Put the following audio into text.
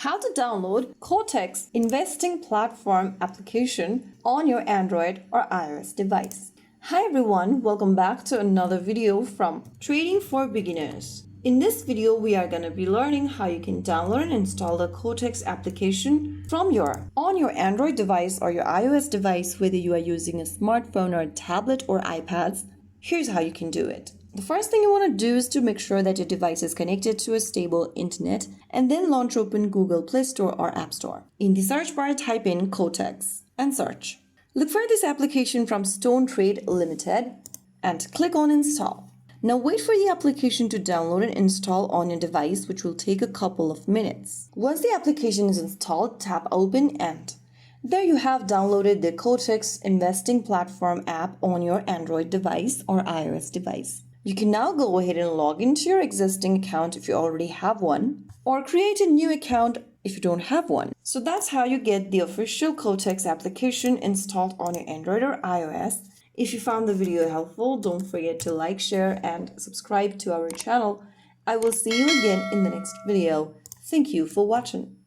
How to download Quotex investing platform application on your Android or iOS device. Hi everyone, welcome back to another video from Trading for Beginners. In this video, we are going to be learning how you can download and install the Quotex application on your Android device or your iOS device, whether you are using a smartphone or a tablet or iPads. Here's how you can do it. The first thing you want to do is to make sure that your device is connected to a stable internet and then launch open Google Play Store or App Store. In the search bar, type in Quotex and search. Look for this application from Stone Trade Limited and click on Install. Now wait for the application to download and install on your device, which will take a couple of minutes. Once the application is installed, tap Open and there you have downloaded the Quotex investing platform app on your Android device or iOS device. You can now go ahead and log into your existing account if you already have one, or create a new account if you don't have one. So that's how you get the official Quotex application installed on your Android or iOS. If you found the video helpful, don't forget to like, share, and subscribe to our channel. I will see you again in the next video. Thank you for watching.